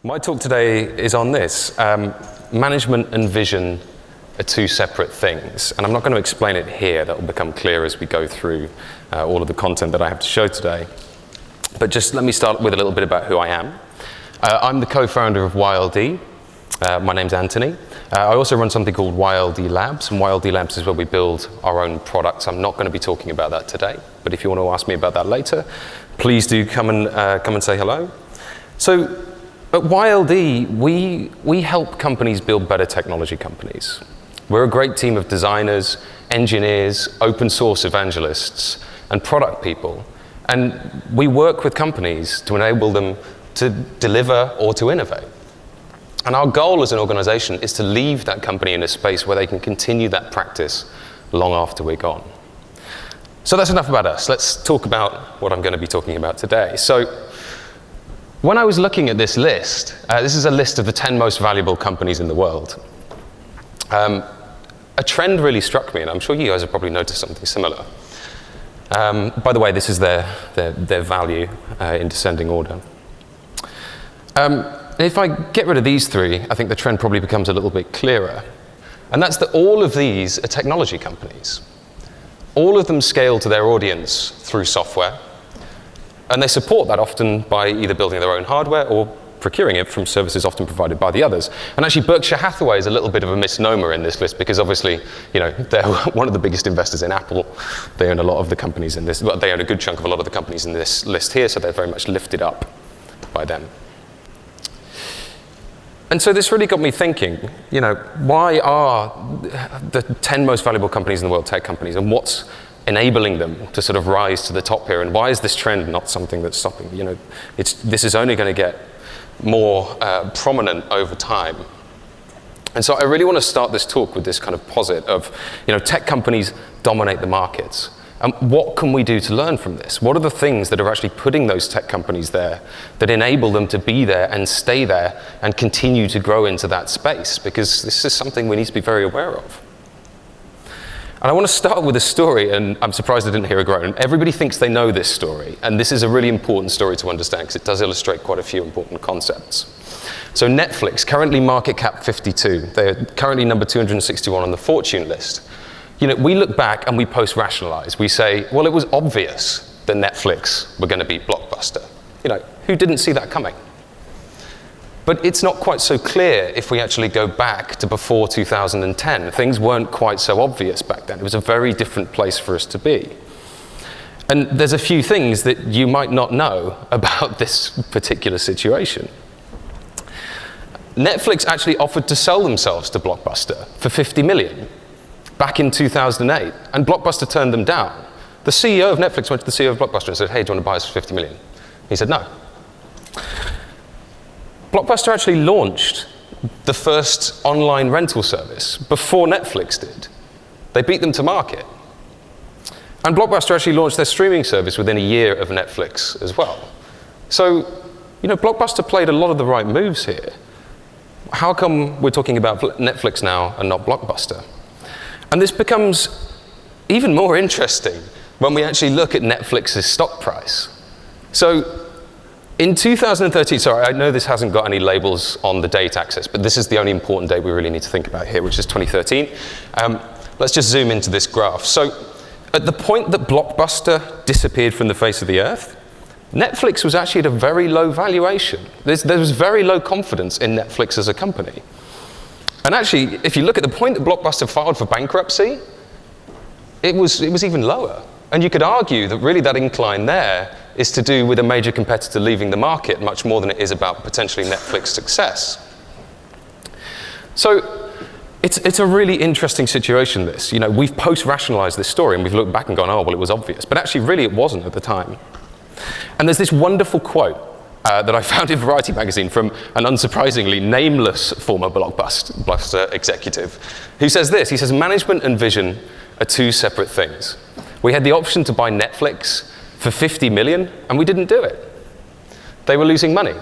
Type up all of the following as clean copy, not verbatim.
My talk today is on this. Management and vision are two separate things, and I'm not going to explain it here. That will become clear as we go through all of the content that I have to show today. But just let me start with a little bit about who I am. I'm the co-founder of YLD. My name's Anthony. I also run something called YLD Labs, and YLD Labs is where we build our own products. I'm not going to be talking about that today, but if you want to ask me about that later, please do come and say hello. So, at YLD, we help companies build better technology companies. We're a great team of designers, engineers, open source evangelists, and product people. And we work with companies to enable them to deliver or to innovate. And our goal as an organization is to leave that company in a space where they can continue that practice long after we're gone. So that's enough about us. Let's talk about what I'm going to be talking about today. So, when I was looking at this list, this is a list of the 10 most valuable companies in the world. A trend really struck me, and I'm sure you guys have probably noticed something similar. By the way, this is their value in descending order. If I get rid of these three, I think the trend probably becomes a little bit clearer. And that's that all of these are technology companies. All of them scale to their audience through software. And they support that often by either building their own hardware or procuring it from services often provided by the others. And actually, Berkshire Hathaway is a little bit of a misnomer in this list because obviously, they're one of the biggest investors in Apple. They own a lot of the companies in this, well, they own a good chunk of a lot of the companies in this list here, so they're very much lifted up by them. And so this really got me thinking, why are the 10 most valuable companies in the world tech companies, and what's enabling them to sort of rise to the top here, and why is this trend not something that's stopping? This is only going to get more prominent over time. And so I really want to start this talk with this kind of posit of, tech companies dominate the markets. And what can we do to learn from this? What are the things that are actually putting those tech companies there that enable them to be there and stay there and continue to grow into that space? Because this is something we need to be very aware of. And I want to start with a story, and I'm surprised I didn't hear a groan. Everybody thinks they know this story, and this is a really important story to understand because it does illustrate quite a few important concepts. So Netflix, currently market cap 52. They're currently number 261 on the Fortune list. We look back and we post-rationalize. We say, well, it was obvious that Netflix were going to beat Blockbuster. Who didn't see that coming? But it's not quite so clear if we actually go back to before 2010. Things weren't quite so obvious back then. It was a very different place for us to be. And there's a few things that you might not know about this particular situation. Netflix actually offered to sell themselves to Blockbuster for $50 million back in 2008, and Blockbuster turned them down. The CEO of Netflix went to the CEO of Blockbuster and said, hey, do you want to buy us for $50 million? He said no. Blockbuster actually launched the first online rental service before Netflix did. They beat them to market. And Blockbuster actually launched their streaming service within a year of Netflix as well. So, Blockbuster played a lot of the right moves here. How come we're talking about Netflix now and not Blockbuster? And this becomes even more interesting when we actually look at Netflix's stock price. So, in 2013, sorry, I know this hasn't got any labels on the date axis, but this is the only important date we really need to think about here, which is 2013. Let's just zoom into this graph. So, at the point that Blockbuster disappeared from the face of the earth, Netflix was actually at a very low valuation. There was very low confidence in Netflix as a company. And actually, if you look at the point that Blockbuster filed for bankruptcy, it was even lower. And you could argue that really that incline there is to do with a major competitor leaving the market much more than it is about potentially Netflix success. So it's a really interesting situation, this. We've post-rationalized this story and we've looked back and gone, oh, well, it was obvious. But actually, really, it wasn't at the time. And there's this wonderful quote that I found in Variety magazine from an unsurprisingly nameless former Blockbuster executive who says this. He says, management and vision are two separate things. We had the option to buy Netflix for $50 million, and we didn't do it. They were losing money.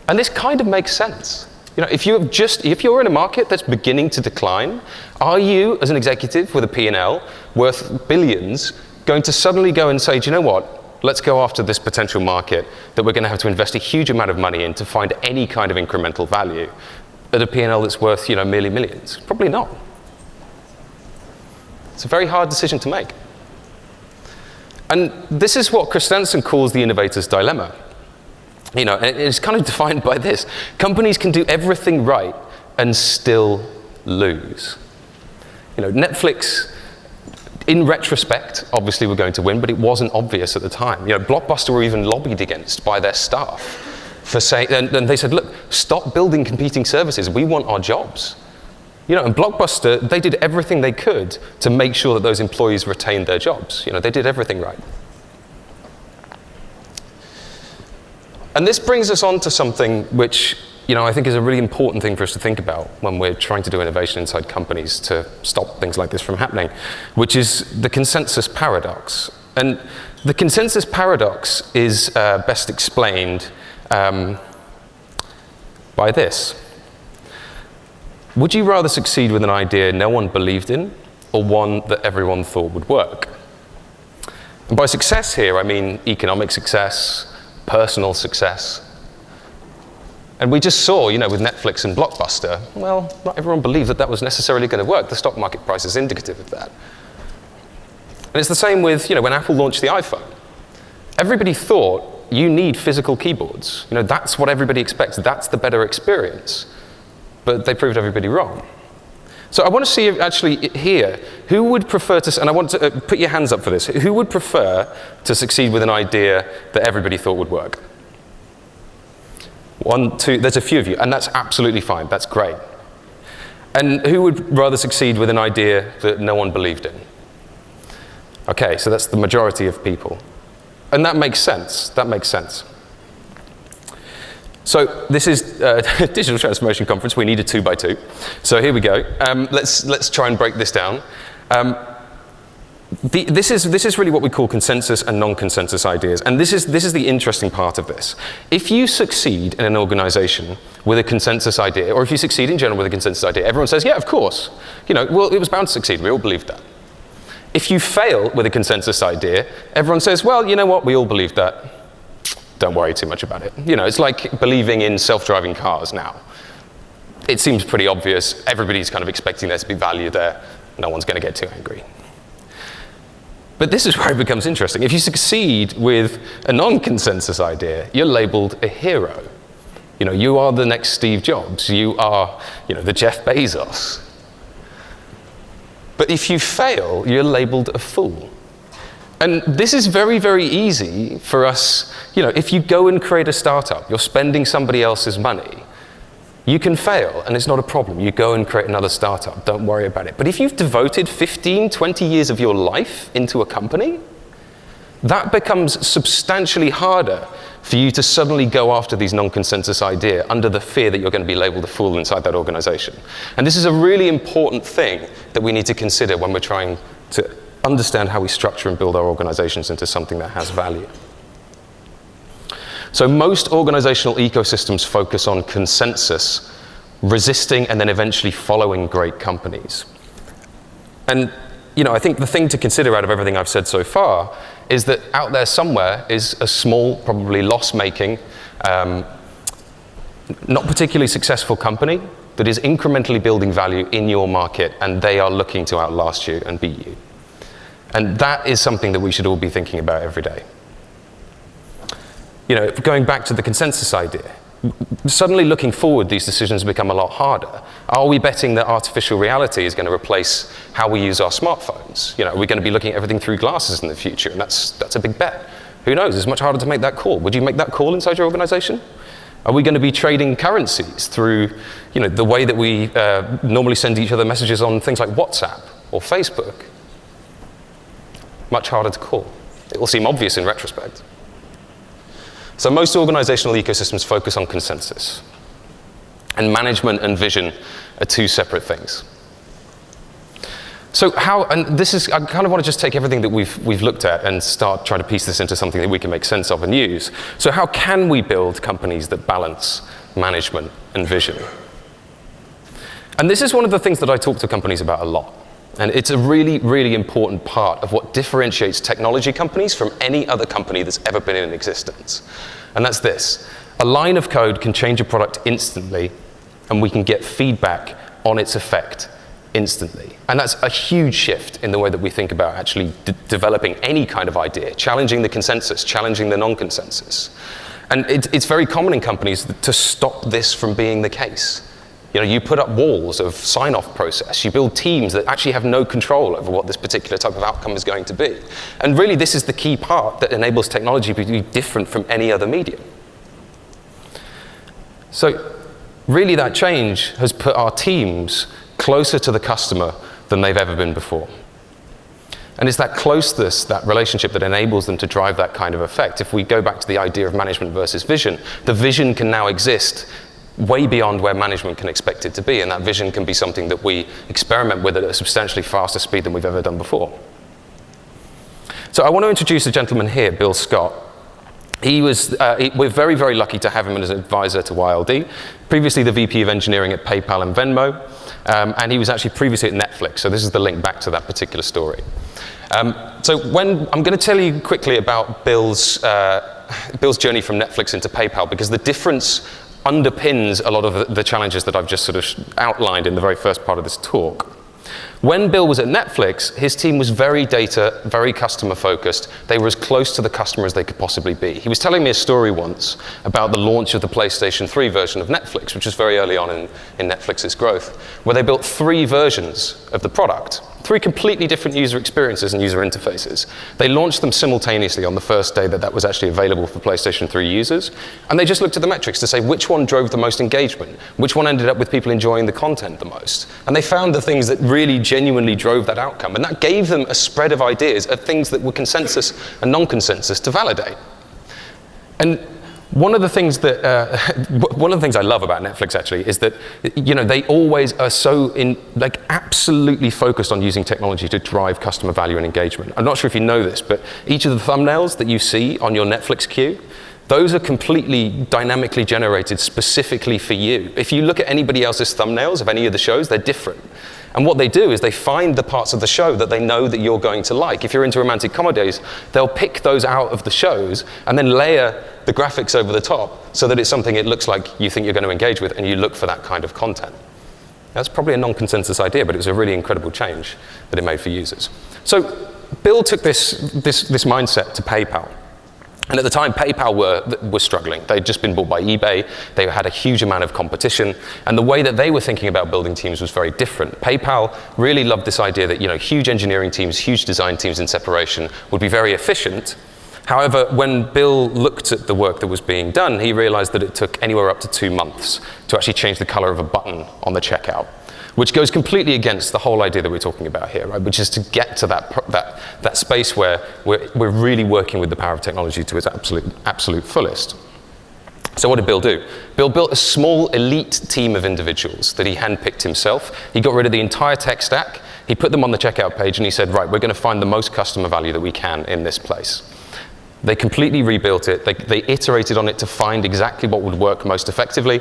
And this kind of makes sense. If you're in a market that's beginning to decline, are you, as an executive with a P&L worth billions, going to suddenly go and say, do you know what? Let's go after this potential market that we're going to have to invest a huge amount of money in to find any kind of incremental value at a P&L that's worth, merely millions? Probably not. It's a very hard decision to make. And this is what Christensen calls the innovator's dilemma. And it's kind of defined by this. Companies can do everything right and still lose. Netflix, in retrospect, obviously were going to win, but it wasn't obvious at the time. Blockbuster were even lobbied against by their staff for saying, and they said, look, stop building competing services. We want our jobs. And Blockbuster, they did everything they could to make sure that those employees retained their jobs. They did everything right. And this brings us on to something which, I think is a really important thing for us to think about when we're trying to do innovation inside companies to stop things like this from happening, which is the consensus paradox. And the consensus paradox is best explained by this. Would you rather succeed with an idea no one believed in, or one that everyone thought would work? And by success here, I mean economic success, personal success. And we just saw, with Netflix and Blockbuster, well, not everyone believed that was necessarily going to work. The stock market price is indicative of that. And it's the same with, when Apple launched the iPhone. Everybody thought you need physical keyboards. That's what everybody expects. That's the better experience. But they proved everybody wrong. So I want to see actually here, who would prefer to, and I want to put your hands up for this, who would prefer to succeed with an idea that everybody thought would work? 1, 2, there's a few of you, and that's absolutely fine, that's great. And who would rather succeed with an idea that no one believed in? Okay, so that's the majority of people. And that makes sense, So this is a digital transformation conference. We need a 2x2. So here we go. Let's try and break this down. This is really what we call consensus and non-consensus ideas. And this is the interesting part of this. If you succeed in an organization with a consensus idea, or if you succeed in general with a consensus idea, everyone says, yeah, of course. Well, it was bound to succeed. We all believed that. If you fail with a consensus idea, everyone says, well, you know what? We all believed that. Don't worry too much about it. It's like believing in self-driving cars now. It seems pretty obvious. Everybody's kind of expecting there to be value there. No one's going to get too angry. But this is where it becomes interesting. If you succeed with a non-consensus idea, you're labeled a hero. You are the next Steve Jobs. You are, the Jeff Bezos. But if you fail, you're labeled a fool. And this is very, very easy for us. If you go and create a startup, you're spending somebody else's money. You can fail, and it's not a problem. You go and create another startup. Don't worry about it. But if you've devoted 15, 20 years of your life into a company, that becomes substantially harder for you to suddenly go after these non-consensus ideas under the fear that you're going to be labeled a fool inside that organization. And this is a really important thing that we need to consider when we're trying to understand how we structure and build our organizations into something that has value. So most organizational ecosystems focus on consensus, resisting and then eventually following great companies. And I think the thing to consider out of everything I've said so far is that out there somewhere is a small, probably loss-making, not particularly successful company that is incrementally building value in your market, and they are looking to outlast you and beat you. And that is something that we should all be thinking about every day. Going back to the consensus idea, suddenly looking forward, these decisions become a lot harder. Are we betting that artificial reality is going to replace how we use our smartphones? Are we going to be looking at everything through glasses in the future? And that's a big bet. Who knows? It's much harder to make that call. Would you make that call inside your organization? Are we going to be trading currencies through, the way that we normally send each other messages on things like WhatsApp or Facebook? Much harder to call. It will seem obvious in retrospect. So most organizational ecosystems focus on consensus. And management and vision are two separate things. So and this is, I kind of want to just take everything that we've looked at and start trying to piece this into something that we can make sense of and use. So how can we build companies that balance management and vision? And this is one of the things that I talk to companies about a lot. And it's a really, really important part of what differentiates technology companies from any other company that's ever been in existence. And that's this. A line of code can change a product instantly, and we can get feedback on its effect instantly. And that's a huge shift in the way that we think about actually developing any kind of idea, challenging the consensus, challenging the non-consensus. And it's very common in companies to stop this from being the case. You know, you put up walls of sign-off process. You build teams that actually have no control over what this particular type of outcome is going to be. And really, this is the key part that enables technology to be different from any other medium. So really, that change has put our teams closer to the customer than they've ever been before. And it's that closeness, that relationship, that enables them to drive that kind of effect. If we go back to the idea of management versus vision, the vision can now exist way beyond where management can expect it to be, and that vision can be something that we experiment with at a substantially faster speed than we've ever done before. So I want to introduce a gentleman here, Bill Scott. We're very, very lucky to have him as an advisor to YLD, previously the VP of Engineering at PayPal and Venmo, and he was actually previously at Netflix, so this is the link back to that particular story. So I'm going to tell you quickly about Bill's journey from Netflix into PayPal, because the difference underpins a lot of the challenges that I've just sort of outlined in the very first part of this talk. When Bill was at Netflix, his team was very data, very customer focused. They were as close to the customer as they could possibly be. He was telling me a story once about the launch of the PlayStation 3 version of Netflix, which was very early on in Netflix's growth, where they built 3 versions of the product, 3 completely different user experiences and user interfaces. They launched them simultaneously on the first day that was actually available for PlayStation 3 users, and they just looked at the metrics to say which one drove the most engagement, which one ended up with people enjoying the content the most. And they found the things that really genuinely drove that outcome, and that gave them a spread of ideas of things that were consensus and non-consensus to validate. And one of the things I love about Netflix actually is that, you know, they always are so absolutely focused on using technology to drive customer value and engagement. I'm not sure if you know this, but each of the thumbnails that you see on your Netflix queue, those are completely dynamically generated specifically for you. If you look at anybody else's thumbnails of any of the shows, they're different. And what they do is they find the parts of the show that they know that you're going to like. If you're into romantic comedies, they'll pick those out of the shows and then layer the graphics over the top so that it's something it looks like you think you're going to engage with, and you look for that kind of content. That's probably a non-consensus idea, but it was a really incredible change that it made for users. So Bill took this mindset to PayPal. And at the time, PayPal were struggling. They'd just been bought by eBay. They had a huge amount of competition. And the way that they were thinking about building teams was very different. PayPal really loved this idea that, you know, huge engineering teams, huge design teams in separation would be very efficient. However, when Bill looked at the work that was being done, he realized that it took anywhere up to 2 months to actually change the color of a button on the checkout, which goes completely against the whole idea that we're talking about here, right? Which is to get to that space where we're really working with the power of technology to its absolute fullest. So what did Bill do? Bill built a small elite team of individuals that he handpicked himself. He got rid of the entire tech stack. He put them on the checkout page and he said, right, we're going to find the most customer value that we can in this place. They completely rebuilt it. They iterated on it to find exactly what would work most effectively.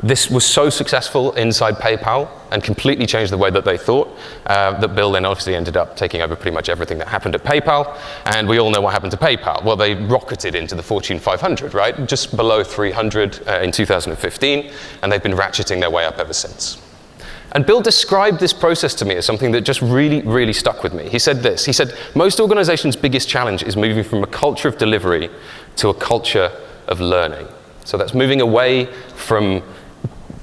This was so successful inside PayPal and completely changed the way that they thought that Bill then obviously ended up taking over pretty much everything that happened at PayPal. And we all know what happened to PayPal. Well, they rocketed into the Fortune 500, right? Just below 300 in 2015, and they've been ratcheting their way up ever since. And Bill described this process to me as something that just really, really stuck with me. He said this. He said, most organizations' biggest challenge is moving from a culture of delivery to a culture of learning. So that's moving away from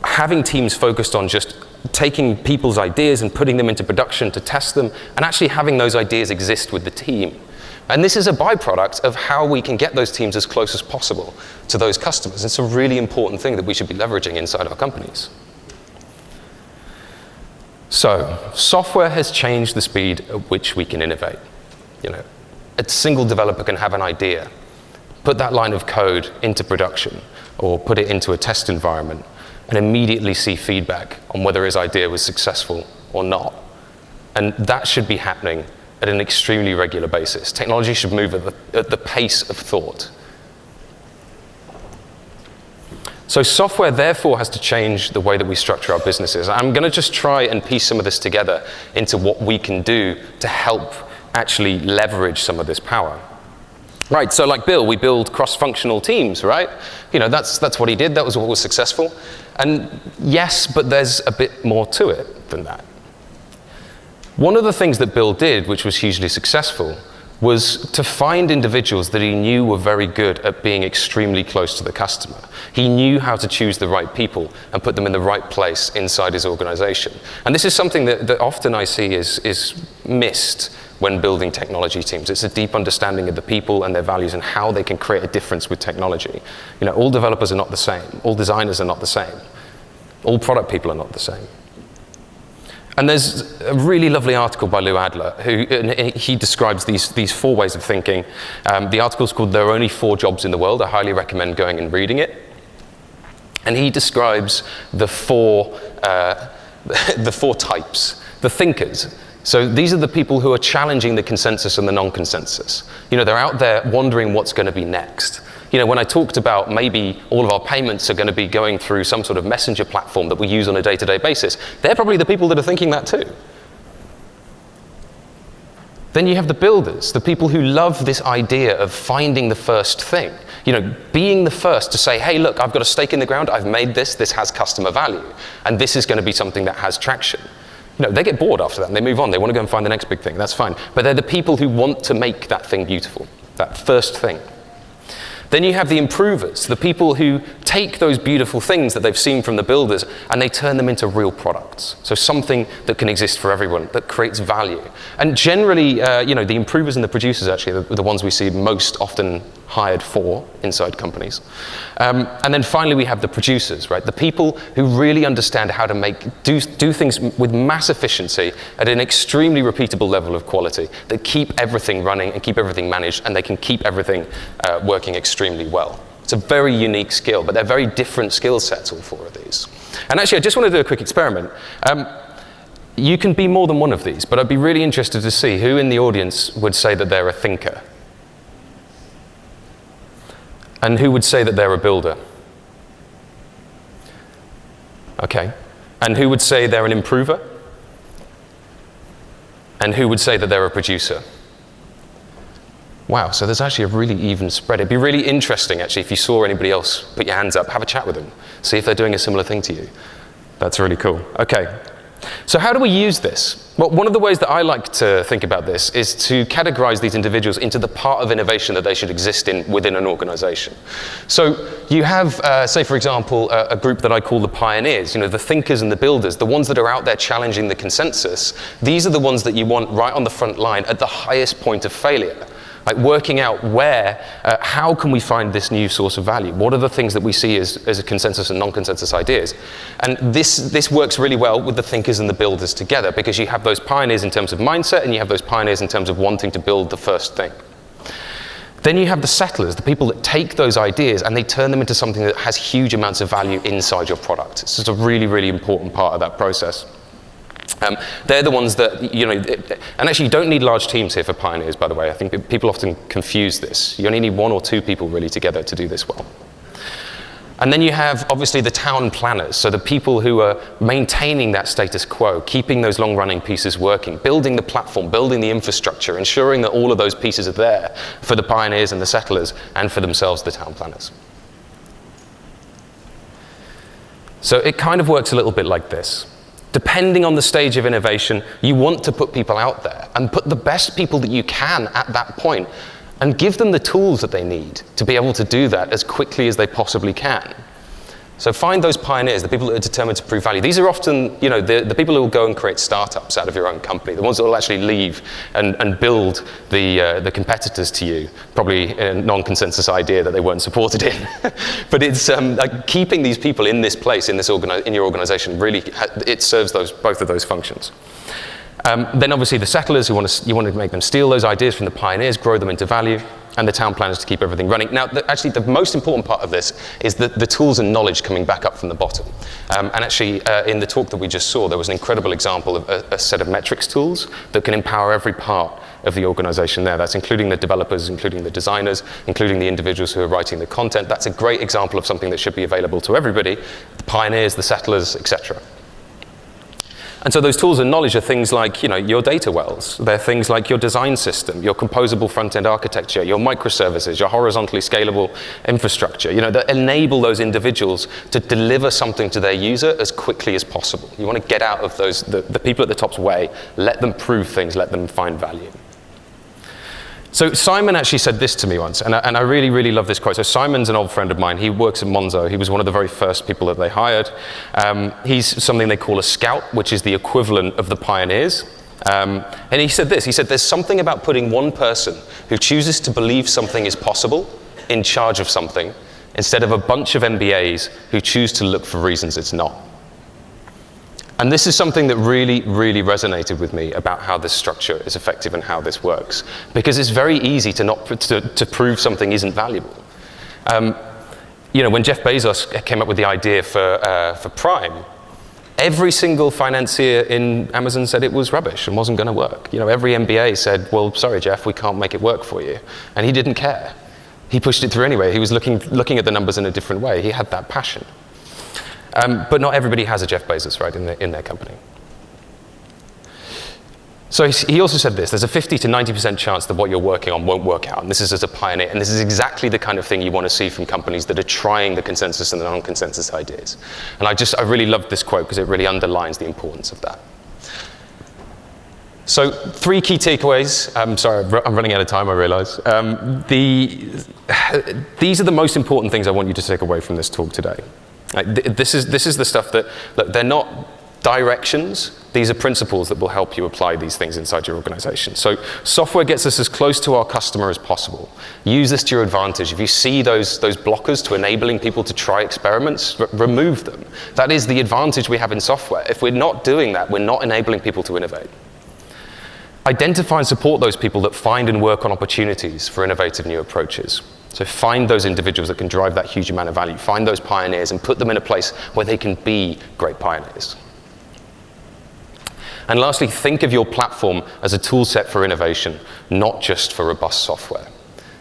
having teams focused on just taking people's ideas and putting them into production to test them, and actually having those ideas exist with the team. And this is a byproduct of how we can get those teams as close as possible to those customers. It's a really important thing that we should be leveraging inside our companies. So, software has changed the speed at which we can innovate. You know, a single developer can have an idea, put that line of code into production, or put it into a test environment, and immediately see feedback on whether his idea was successful or not. And that should be happening at an extremely regular basis. Technology should move at the pace of thought. So software, therefore, has to change the way that we structure our businesses. I'm going to just try and piece some of this together into what we can do to help actually leverage some of this power. Right, so like Bill, we build cross-functional teams, right? That's what he did. That was what was successful. And yes, but there's a bit more to it than that. One of the things that Bill did, which was hugely successful, was to find individuals that he knew were very good at being extremely close to the customer. He knew how to choose the right people and put them in the right place inside his organization. And this is something that often I see is missed when building technology teams. It's a deep understanding of the people and their values and how they can create a difference with technology. All developers are not the same. All designers are not the same. All product people are not the same. And there's a really lovely article by Lou Adler, he describes these 4 ways of thinking. The article's called "There Are Only 4 Jobs in the World." I highly recommend going and reading it. And he describes the four types, the thinkers. So these are the people who are challenging the consensus and the non-consensus. They're out there wondering what's going to be next. When I talked about maybe all of our payments are going to be going through some sort of messenger platform that we use on a day-to-day basis, they're probably the people that are thinking that too. Then you have the builders, the people who love this idea of finding the first thing. Being the first to say, hey, look, I've got a stake in the ground, I've made this has customer value, and this is going to be something that has traction. They get bored after that and they move on. They want to go and find the next big thing. That's fine. But they're the people who want to make that thing beautiful, that first thing. Then you have the improvers, the people who take those beautiful things that they've seen from the builders and they turn them into real products. So something that can exist for everyone, that creates value. And generally, the improvers and the producers actually are the ones we see most often hired for inside companies. And then finally, we have the producers, right? The people who really understand how to do things with mass efficiency at an extremely repeatable level of quality that keep everything running and keep everything managed, and they can keep everything working extremely well. It's a very unique skill, but they're very different skill sets, all 4 of these. And actually, I just want to do a quick experiment. You can be more than one of these, but I'd be really interested to see who in the audience would say that they're a thinker. And who would say that they're a builder? Okay. And who would say they're an improver? And who would say that they're a producer? Wow, so there's actually a really even spread. It'd be really interesting, actually, if you saw anybody else put your hands up, have a chat with them, see if they're doing a similar thing to you. That's really cool. Okay. So how do we use this? Well, one of the ways that I like to think about this is to categorize these individuals into the part of innovation that they should exist in within an organization. So you have, say, for example, a group that I call the pioneers, the thinkers and the builders, the ones that are out there challenging the consensus. These are the ones that you want right on the front line at the highest point of failure. Like working out how can we find this new source of value? What are the things that we see as a consensus and non-consensus ideas? And this works really well with the thinkers and the builders together, because you have those pioneers in terms of mindset and you have those pioneers in terms of wanting to build the first thing. Then you have the settlers, the people that take those ideas and they turn them into something that has huge amounts of value inside your product. It's just a really, really important part of that process. They're the ones that, and actually you don't need large teams here for pioneers, by the way. I think people often confuse this. You only need 1 or 2 people really together to do this well. And then you have, obviously, the town planners, so the people who are maintaining that status quo, keeping those long-running pieces working, building the platform, building the infrastructure, ensuring that all of those pieces are there for the pioneers and the settlers, and for themselves, the town planners. So it kind of works a little bit like this. Depending on the stage of innovation, you want to put people out there and put the best people that you can at that point and give them the tools that they need to be able to do that as quickly as they possibly can. So find those pioneers, the people that are determined to prove value. These are often, the people who will go and create startups out of your own company, the ones that will actually leave and build the competitors to you, probably a non-consensus idea that they weren't supported in. But it's like keeping these people in this place, in your organization, really, it serves both of those functions. Then obviously the settlers, you want to make them steal those ideas from the pioneers, grow them into value, and the town planners to keep everything running. Now, actually, the most important part of this is the tools and knowledge coming back up from the bottom. And actually, in the talk that we just saw, there was an incredible example of a set of metrics tools that can empower every part of the organization there. That's including the developers, including the designers, including the individuals who are writing the content. That's a great example of something that should be available to everybody, the pioneers, the settlers, etc. And so those tools and knowledge are things like, your data wells. They're things like your design system, your composable front-end architecture, your microservices, your horizontally scalable infrastructure, that enable those individuals to deliver something to their user as quickly as possible. You want to get out of the people at the top's way, let them prove things, let them find value. So Simon actually said this to me once, and I really, really love this quote. So Simon's an old friend of mine. He works at Monzo. He was one of the very first people that they hired. He's something they call a scout, which is the equivalent of the pioneers. And he said this. He said, there's something about putting one person who chooses to believe something is possible in charge of something, instead of a bunch of MBAs who choose to look for reasons it's not. And this is something that really, really resonated with me about how this structure is effective and how this works. Because it's very easy to prove something isn't valuable. When Jeff Bezos came up with the idea for Prime, every single financier in Amazon said it was rubbish and wasn't going to work. Every MBA said, well, sorry, Jeff, we can't make it work for you. And he didn't care. He pushed it through anyway. He was looking at the numbers in a different way. He had that passion. But not everybody has a Jeff Bezos, right, in their company. So he also said this, there's a 50 to 90% chance that what you're working on won't work out. And this is as a pioneer. And this is exactly the kind of thing you want to see from companies that are trying the consensus and the non-consensus ideas. And I really loved this quote because it really underlines the importance of that. So 3 key takeaways. Sorry, I'm running out of time, I realize. These are the most important things I want you to take away from this talk today. This is the stuff that, look, they're not directions. These are principles that will help you apply these things inside your organization. So software gets us as close to our customer as possible. Use this to your advantage. If you see those blockers to enabling people to try experiments, remove them. That is the advantage we have in software. If we're not doing that, we're not enabling people to innovate. Identify and support those people that find and work on opportunities for innovative new approaches. So find those individuals that can drive that huge amount of value. Find those pioneers and put them in a place where they can be great pioneers. And lastly, think of your platform as a tool set for innovation, not just for robust software.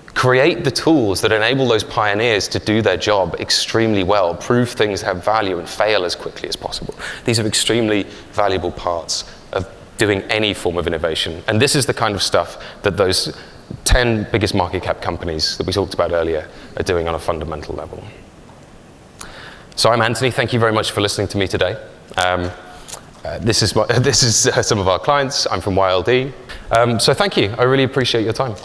Create the tools that enable those pioneers to do their job extremely well, prove things have value, and fail as quickly as possible. These are extremely valuable parts of doing any form of innovation. And this is the kind of stuff that those 10 biggest market cap companies that we talked about earlier are doing on a fundamental level. So I'm Anthony. Thank you very much for listening to me today. This is some of our clients. I'm from YLD. So thank you. I really appreciate your time.